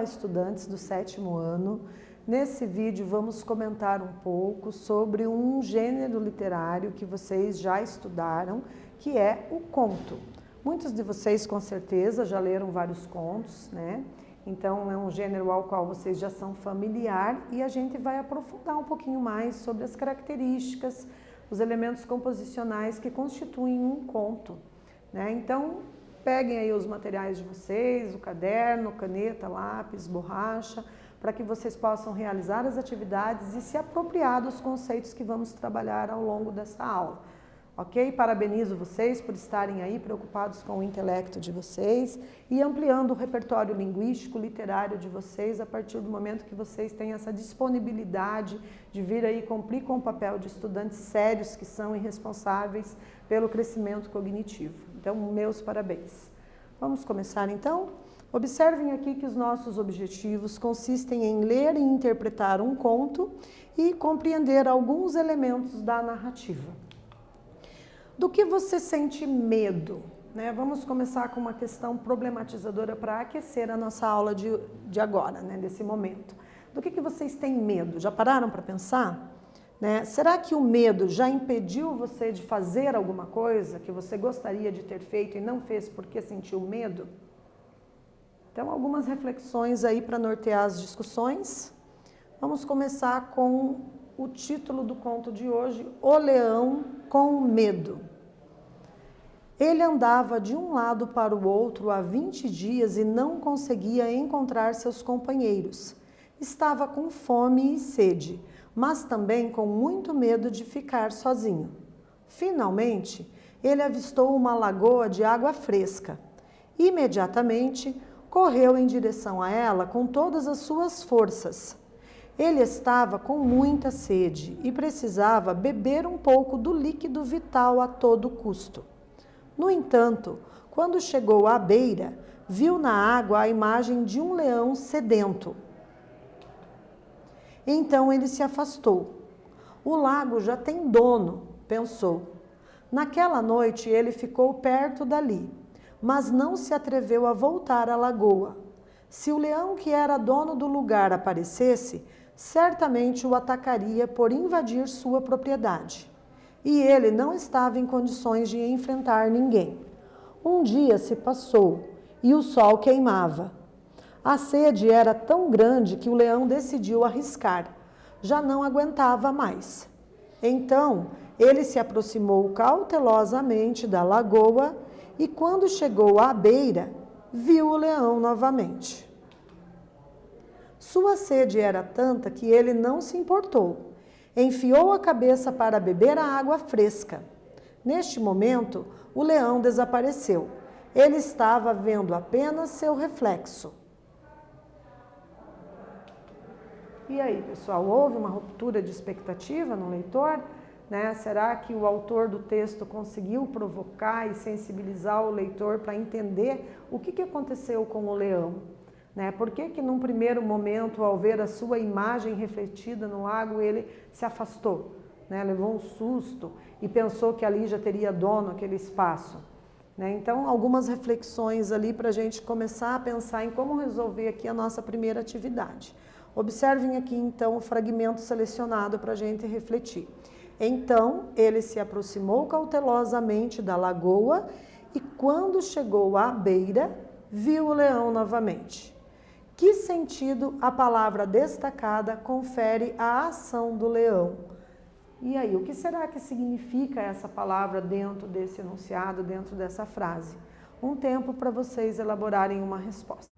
Olá, estudantes do 7º ano. Nesse vídeo vamos comentar um pouco sobre um gênero literário que vocês já estudaram, que é o conto. Muitos de vocês com certeza já leram vários contos, né? Então é um gênero ao qual vocês já são familiar e a gente vai aprofundar um pouquinho mais sobre as características, os elementos composicionais que constituem um conto, né? Então peguem aí os materiais de vocês, o caderno, caneta, lápis, borracha, para que vocês possam realizar as atividades e se apropriar dos conceitos que vamos trabalhar ao longo dessa aula. Ok? Parabenizo vocês por estarem aí preocupados com o intelecto de vocês e ampliando o repertório linguístico, literário de vocês a partir do momento que vocês têm essa disponibilidade de vir aí cumprir com o papel de estudantes sérios que são responsáveis pelo crescimento cognitivo. Então, meus parabéns. Vamos começar então? Observem aqui que os nossos objetivos consistem em ler e interpretar um conto e compreender alguns elementos da narrativa. Do que você sente medo? Né? Vamos começar com uma questão problematizadora para aquecer a nossa aula de agora, né? Desse momento. Do que vocês têm medo? Já pararam para pensar? Né? Será que o medo já impediu você de fazer alguma coisa que você gostaria de ter feito e não fez porque sentiu medo? Então, algumas reflexões aí para nortear as discussões. Vamos começar com o título do conto de hoje, O Leão com Medo. Ele andava de um lado para o outro há 20 dias e não conseguia encontrar seus companheiros. Estava com fome e sede, mas também com muito medo de ficar sozinho. Finalmente, ele avistou uma lagoa de água fresca. Imediatamente, correu em direção a ela com todas as suas forças. Ele estava com muita sede e precisava beber um pouco do líquido vital a todo custo. No entanto, quando chegou à beira, viu na água a imagem de um leão sedento. Então ele se afastou. O lago já tem dono, pensou. Naquela noite ele ficou perto dali, mas não se atreveu a voltar à lagoa. Se o leão que era dono do lugar aparecesse, certamente o atacaria por invadir sua propriedade. E ele não estava em condições de enfrentar ninguém. Um dia se passou e o sol queimava. A sede era tão grande que o leão decidiu arriscar. Já não aguentava mais. Então, ele se aproximou cautelosamente da lagoa e, quando chegou à beira, viu o leão novamente. Sua sede era tanta que ele não se importou. Enfiou a cabeça para beber a água fresca. Neste momento, o leão desapareceu. Ele estava vendo apenas seu reflexo. E aí, pessoal, houve uma ruptura de expectativa no leitor? Né? Será que o autor do texto conseguiu provocar e sensibilizar o leitor para entender o que aconteceu com o leão? Né? Por que num primeiro momento, ao ver a sua imagem refletida no lago, ele se afastou? Né? Levou um susto e pensou que ali já teria dono aquele espaço. Né? Então, algumas reflexões ali para a gente começar a pensar em como resolver aqui a nossa primeira atividade. Observem aqui, então, o fragmento selecionado para a gente refletir. Então, ele se aproximou cautelosamente da lagoa e, quando chegou à beira, viu o leão novamente. Que sentido a palavra destacada confere à ação do leão? E aí, o que será que significa essa palavra dentro desse enunciado, dentro dessa frase? Um tempo para vocês elaborarem uma resposta.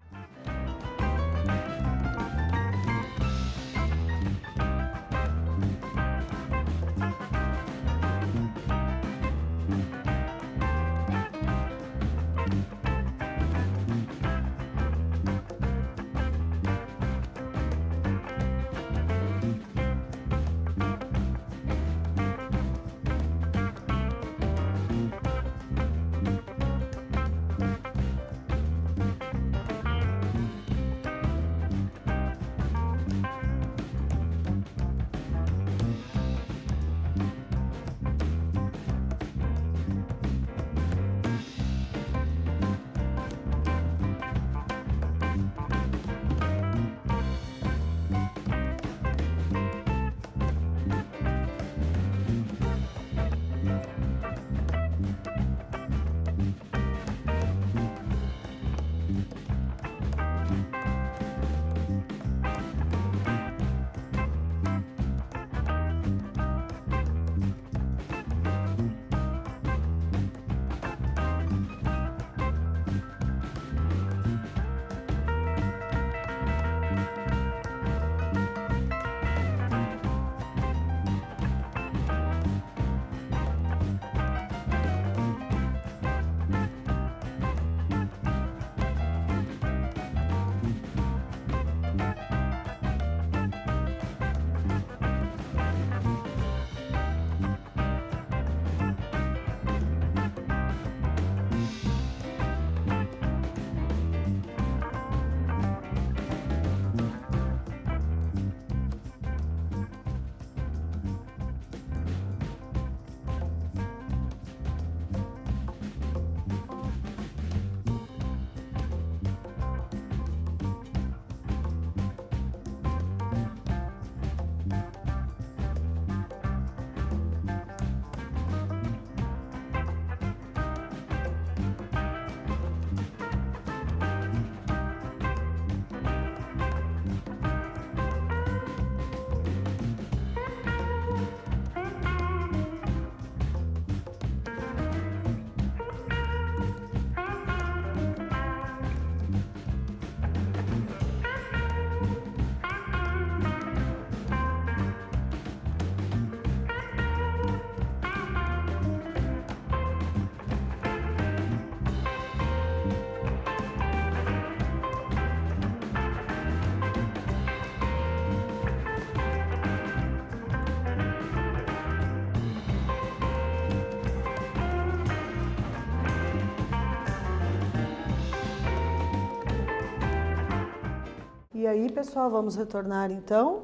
E aí, pessoal, vamos retornar então.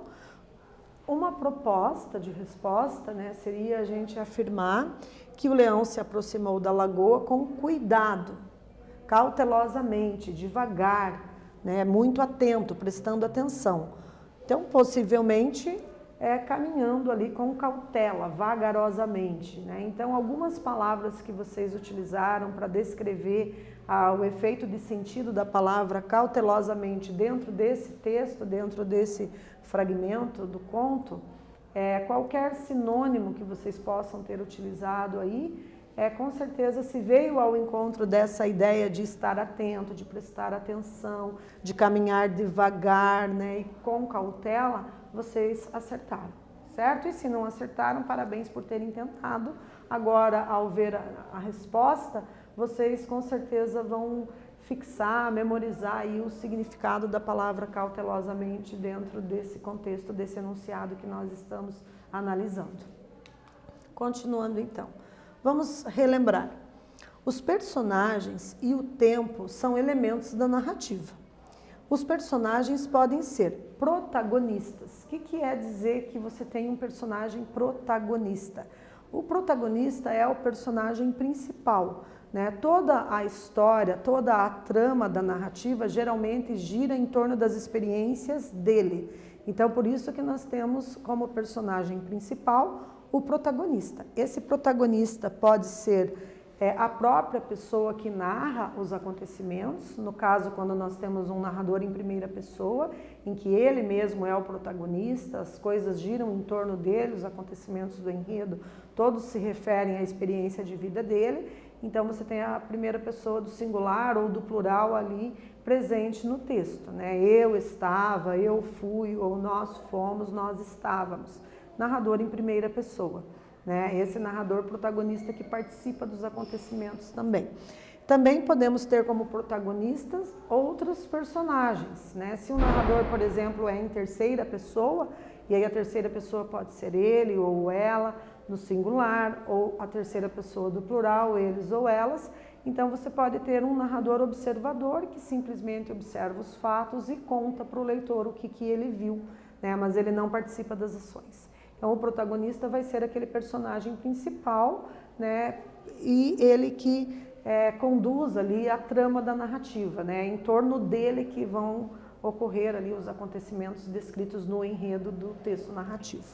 Uma proposta de resposta, né, seria a gente afirmar que o leão se aproximou da lagoa com cuidado, cautelosamente, devagar, né, muito atento, prestando atenção. Então, possivelmente, caminhando ali com cautela, vagarosamente, né? Então, algumas palavras que vocês utilizaram para descrever o efeito de sentido da palavra cautelosamente dentro desse texto, dentro desse fragmento do conto, qualquer sinônimo que vocês possam ter utilizado aí, com certeza se veio ao encontro dessa ideia de estar atento, de prestar atenção, de caminhar devagar, né, e com cautela, vocês acertaram, certo? E se não acertaram, parabéns por terem tentado. Agora, ao ver a resposta, vocês com certeza vão fixar, memorizar aí o significado da palavra cautelosamente dentro desse contexto, desse enunciado que nós estamos analisando. Continuando então, vamos relembrar. Os personagens e o tempo são elementos da narrativa. Os personagens podem ser protagonistas. O que quer dizer que você tem um personagem protagonista? O protagonista é o personagem principal, né? Toda a história, toda a trama da narrativa geralmente gira em torno das experiências dele. Então, por isso que nós temos como personagem principal o protagonista. Esse protagonista pode ser a própria pessoa que narra os acontecimentos, no caso, quando nós temos um narrador em primeira pessoa, em que ele mesmo é o protagonista, as coisas giram em torno dele, os acontecimentos do enredo, todos se referem à experiência de vida dele, então você tem a primeira pessoa do singular ou do plural ali presente no texto, né? Eu estava, eu fui, ou nós fomos, nós estávamos. Narrador em primeira pessoa. Esse narrador protagonista que participa dos acontecimentos também. Também podemos ter como protagonistas outros personagens, né? Se o narrador, por exemplo, é em terceira pessoa, e aí a terceira pessoa pode ser ele ou ela, no singular, ou a terceira pessoa do plural, eles ou elas, então você pode ter um narrador observador que simplesmente observa os fatos e conta para o leitor o que ele viu, né? Mas ele não participa das ações. Então, o protagonista vai ser aquele personagem principal, né? E ele que conduz ali a trama da narrativa, né? Em torno dele que vão ocorrer ali os acontecimentos descritos no enredo do texto narrativo.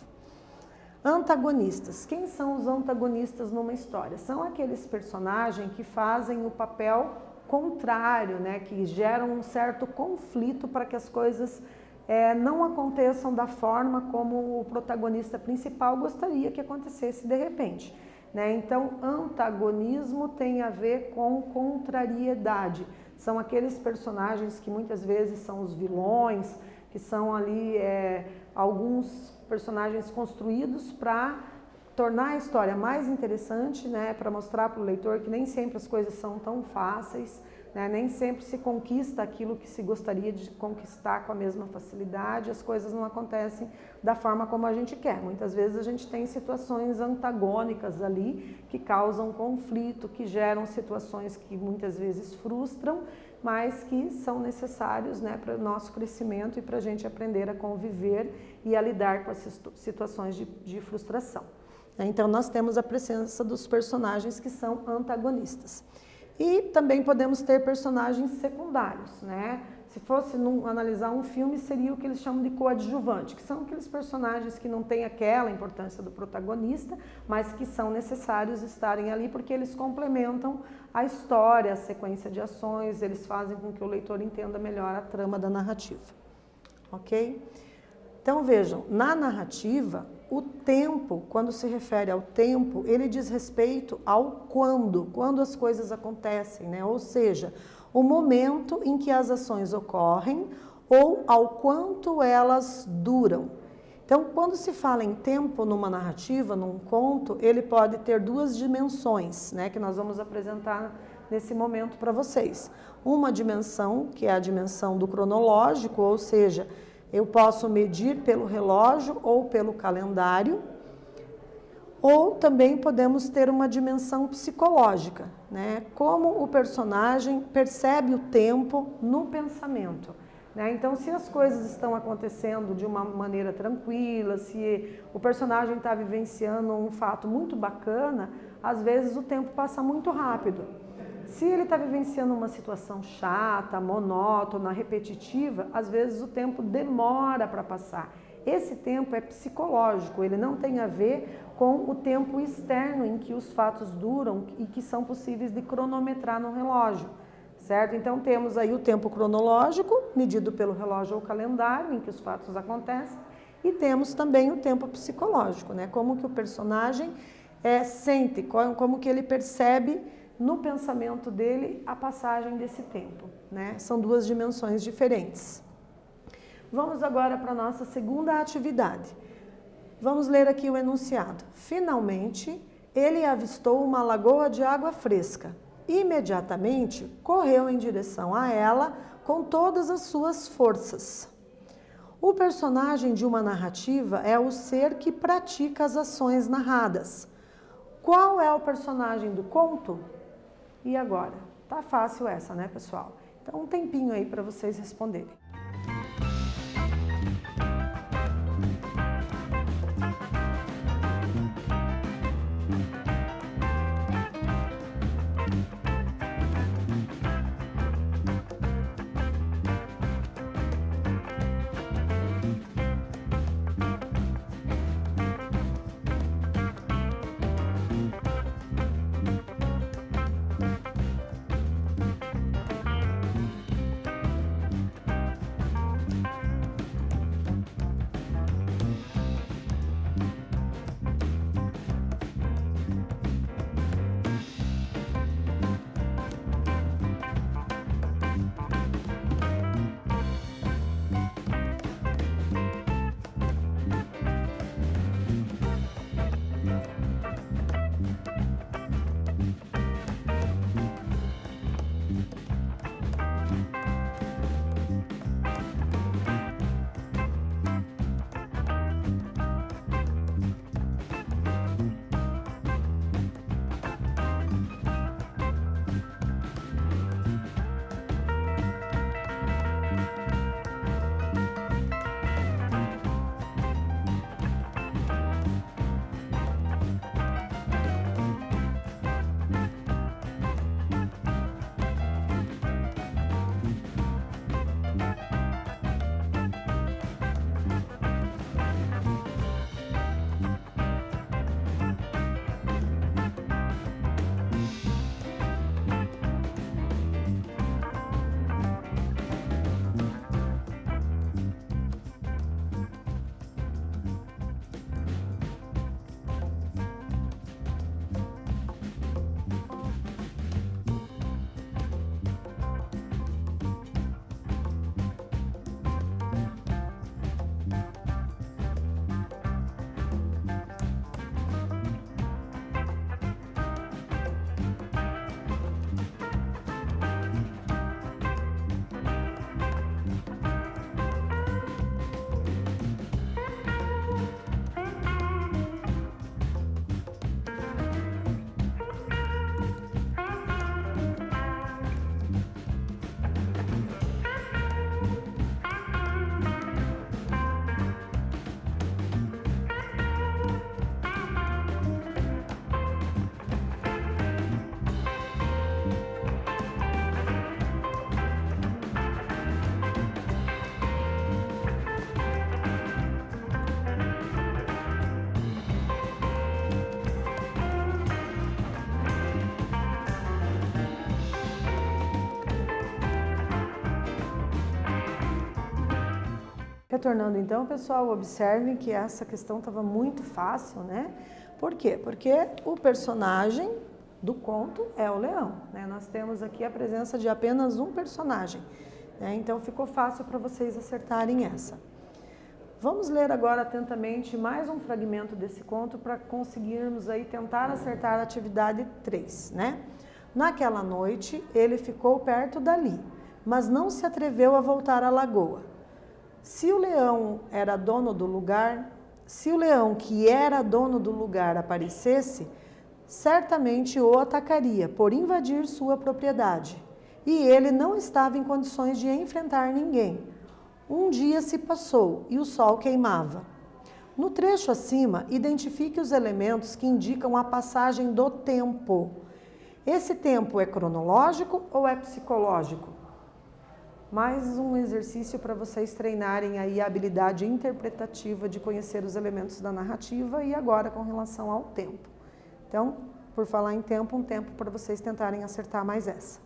Antagonistas. Quem são os antagonistas numa história? São aqueles personagens que fazem o papel contrário, né? Que geram um certo conflito para que as coisas não aconteçam da forma como o protagonista principal gostaria que acontecesse de repente, né? Então, antagonismo tem a ver com contrariedade. São aqueles personagens que muitas vezes são os vilões, que são ali alguns personagens construídos para tornar a história mais interessante, né? Para mostrar para o leitor que nem sempre as coisas são tão fáceis, né? Nem sempre se conquista aquilo que se gostaria de conquistar com a mesma facilidade, as coisas não acontecem da forma como a gente quer. Muitas vezes a gente tem situações antagônicas ali que causam conflito, que geram situações que muitas vezes frustram, mas que são necessários, né, para o nosso crescimento e para a gente aprender a conviver e a lidar com essas situações de frustração. Então nós temos a presença dos personagens que são antagonistas. E também podemos ter personagens secundários, né? Se fosse analisar um filme, seria o que eles chamam de coadjuvante, que são aqueles personagens que não têm aquela importância do protagonista, mas que são necessários estarem ali porque eles complementam a história, a sequência de ações, eles fazem com que o leitor entenda melhor a trama da narrativa. Ok? Então vejam, na narrativa, o tempo, quando se refere ao tempo, ele diz respeito ao quando as coisas acontecem, né? Ou seja, o momento em que as ações ocorrem ou ao quanto elas duram. Então, quando se fala em tempo numa narrativa, num conto, ele pode ter duas dimensões, né? Que nós vamos apresentar nesse momento para vocês. Uma dimensão, que é a dimensão do cronológico, ou seja, eu posso medir pelo relógio ou pelo calendário, ou também podemos ter uma dimensão psicológica, né? Como o personagem percebe o tempo no pensamento. né? Então, se as coisas estão acontecendo de uma maneira tranquila, se o personagem está vivenciando um fato muito bacana, às vezes o tempo passa muito rápido. Se ele está vivenciando uma situação chata, monótona, repetitiva, às vezes o tempo demora para passar. Esse tempo é psicológico, ele não tem a ver com o tempo externo em que os fatos duram e que são possíveis de cronometrar no relógio, certo? Então temos aí o tempo cronológico, medido pelo relógio ou calendário em que os fatos acontecem, e temos também o tempo psicológico, né? Como que o personagem sente, como que ele percebe no pensamento dele a passagem desse tempo, né? São duas dimensões diferentes. Vamos agora para a nossa segunda atividade. Vamos ler aqui o enunciado. Finalmente, ele avistou uma lagoa de água fresca. Imediatamente, correu em direção a ela com todas as suas forças. O personagem de uma narrativa é o ser que pratica as ações narradas. Qual é o personagem do conto? E agora? Tá fácil essa, né, pessoal? Então, um tempinho aí para vocês responderem. Retornando então, pessoal, observem que essa questão estava muito fácil, né? Por quê? Porque o personagem do conto é o leão, né? Nós temos aqui a presença de apenas um personagem, né? Então ficou fácil para vocês acertarem essa. Vamos ler agora atentamente mais um fragmento desse conto para conseguirmos aí tentar acertar a atividade 3, né? Naquela noite, ele ficou perto dali, mas não se atreveu a voltar à lagoa. Se o leão era dono do lugar, se o leão que era dono do lugar aparecesse, certamente o atacaria por invadir sua propriedade. E ele não estava em condições de enfrentar ninguém. Um dia se passou e o sol queimava. No trecho acima, identifique os elementos que indicam a passagem do tempo. Esse tempo é cronológico ou é psicológico? Mais um exercício para vocês treinarem aí a habilidade interpretativa de conhecer os elementos da narrativa e agora com relação ao tempo. Então, por falar em tempo, um tempo para vocês tentarem acertar mais essa.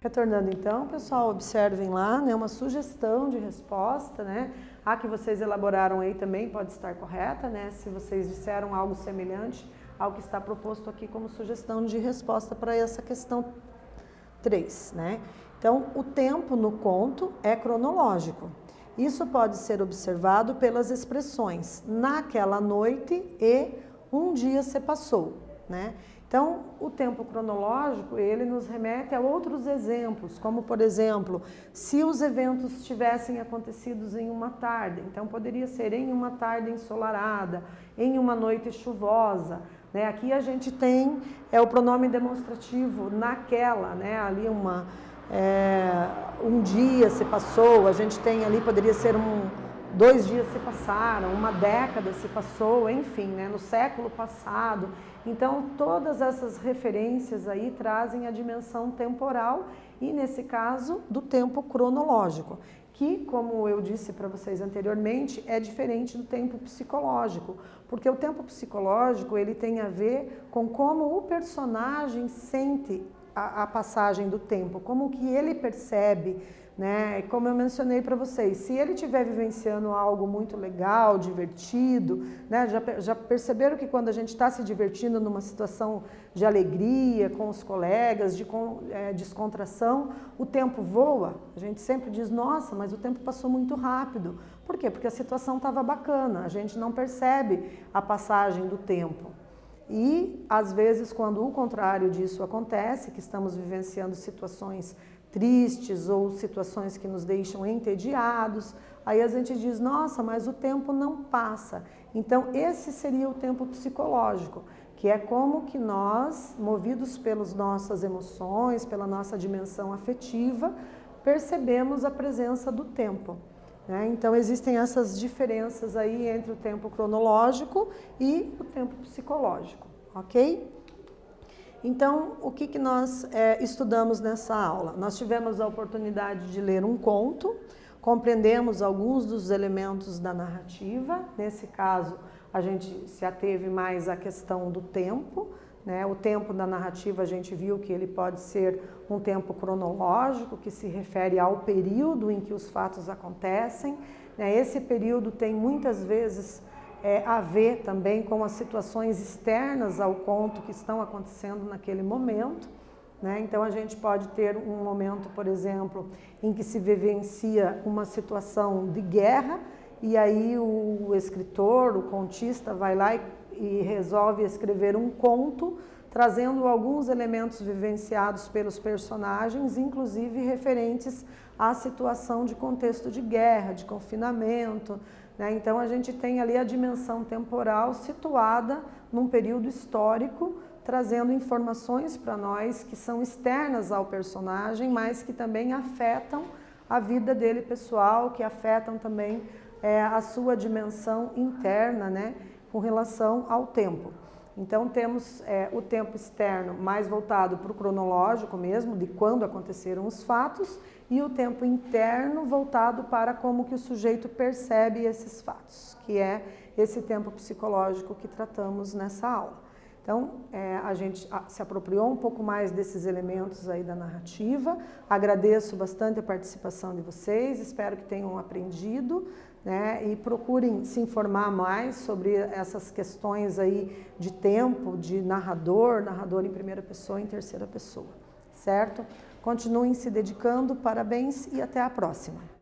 Retornando então, pessoal, observem lá, né, uma sugestão de resposta, né? A que vocês elaboraram aí também pode estar correta, né? Se vocês disseram algo semelhante ao que está proposto aqui como sugestão de resposta para essa questão 3, né? Então, o tempo no conto é cronológico. Isso pode ser observado pelas expressões naquela noite e um dia se passou, né? Então, o tempo cronológico, ele nos remete a outros exemplos, como, por exemplo, se os eventos tivessem acontecido em uma tarde, então poderia ser em uma tarde ensolarada, em uma noite chuvosa, né? Aqui a gente tem o pronome demonstrativo naquela, né? Ali um dia se passou, a gente tem ali, poderia ser 2 dias se passaram, uma década se passou, enfim, né? No século passado. Então, todas essas referências aí trazem a dimensão temporal e, nesse caso, do tempo cronológico, que, como eu disse para vocês anteriormente, é diferente do tempo psicológico, porque o tempo psicológico, ele tem a ver com como o personagem sente a passagem do tempo, como que ele percebe, né? Como eu mencionei para vocês, se ele estiver vivenciando algo muito legal, divertido, né? Já perceberam que quando a gente está se divertindo numa situação de alegria com os colegas, de descontração, o tempo voa? A gente sempre diz, nossa, mas o tempo passou muito rápido. Por quê? Porque a situação estava bacana, a gente não percebe a passagem do tempo. E, às vezes, quando o contrário disso acontece, que estamos vivenciando situações tristes ou situações que nos deixam entediados, aí a gente diz, nossa, mas o tempo não passa. Então, esse seria o tempo psicológico, que é como que nós, movidos pelas nossas emoções, pela nossa dimensão afetiva, percebemos a presença do tempo, né? Então, existem essas diferenças aí entre o tempo cronológico e o tempo psicológico, ok? Então, o que nós estudamos nessa aula? Nós tivemos a oportunidade de ler um conto, compreendemos alguns dos elementos da narrativa. Nesse caso, a gente se ateve mais à questão do tempo, né? O tempo da narrativa, a gente viu que ele pode ser um tempo cronológico, que se refere ao período em que os fatos acontecem, né? Esse período tem muitas vezes a ver também com as situações externas ao conto que estão acontecendo naquele momento, né? Então a gente pode ter um momento, por exemplo, em que se vivencia uma situação de guerra e aí o escritor, o contista vai lá e resolve escrever um conto trazendo alguns elementos vivenciados pelos personagens, inclusive referentes à situação de contexto de guerra, de confinamento, né? Então a gente tem ali a dimensão temporal situada num período histórico, trazendo informações para nós que são externas ao personagem, mas que também afetam a vida dele pessoal, que afetam também a sua dimensão interna, né, com relação ao tempo. Então temos o tempo externo mais voltado para o cronológico mesmo, de quando aconteceram os fatos, e o tempo interno voltado para como que o sujeito percebe esses fatos, que é esse tempo psicológico que tratamos nessa aula. Então, a gente se apropriou um pouco mais desses elementos aí da narrativa. Agradeço bastante a participação de vocês, espero que tenham aprendido, né? E procurem se informar mais sobre essas questões aí de tempo, de narrador em primeira pessoa e em terceira pessoa, certo? Continuem se dedicando, parabéns e até a próxima.